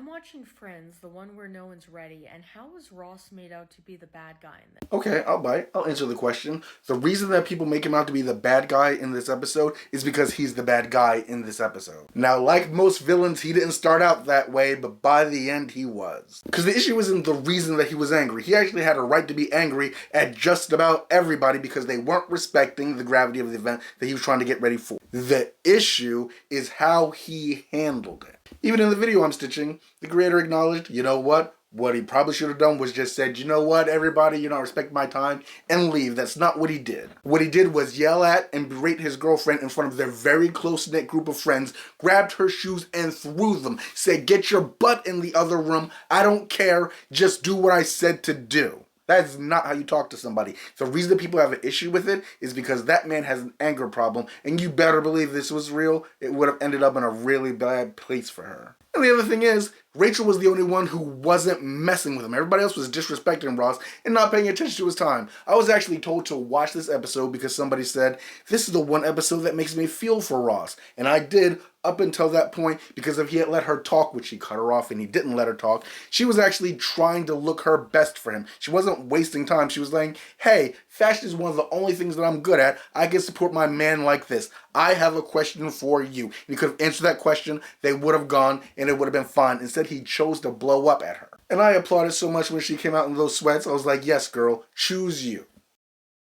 I'm watching Friends, the one where no one's ready, and how was Ross made out to be the bad guy in this? Okay, I'll bite. I'll answer the question. The reason that people make him out to be the bad guy in this episode is because he's the bad guy in this episode. Now, like most villains, he didn't start out that way, but by the end, he was. Because the issue isn't the reason that he was angry. He actually had a right to be angry at just about everybody because they weren't respecting the gravity of the event that he was trying to get ready for. The issue is how he handled it. Even in the video I'm stitching, the creator acknowledged, you know what? What he probably should have done was just said, you know what, everybody, respect my time and leave. That's not what he did. What he did was yell at and berate his girlfriend in front of their very close-knit group of friends, grabbed her shoes and threw them, said, get your butt in the other room. I don't care. Just do what I said to do. That's not how you talk to somebody. The reason that people have an issue with it is because that man has an anger problem, and you better believe this was real, it would have ended up in a really bad place for her. And the other thing is, Rachel was the only one who wasn't messing with him. Everybody else was disrespecting Ross and not paying attention to his time. I was actually told to watch this episode because somebody said, this is the one episode that makes me feel for Ross. And I did up until that point because if he had let her talk, which he cut her off and he didn't let her talk, she was actually trying to look her best for him. She wasn't wasting time. She was saying, hey, fashion is one of the only things that I'm good at. I can support my man like this. I have a question for you. And he could have answered that question, they would have gone, and it would have been fine. Instead, he chose to blow up at her. And I applauded so much when she came out in those sweats. I was like, yes, girl, choose you.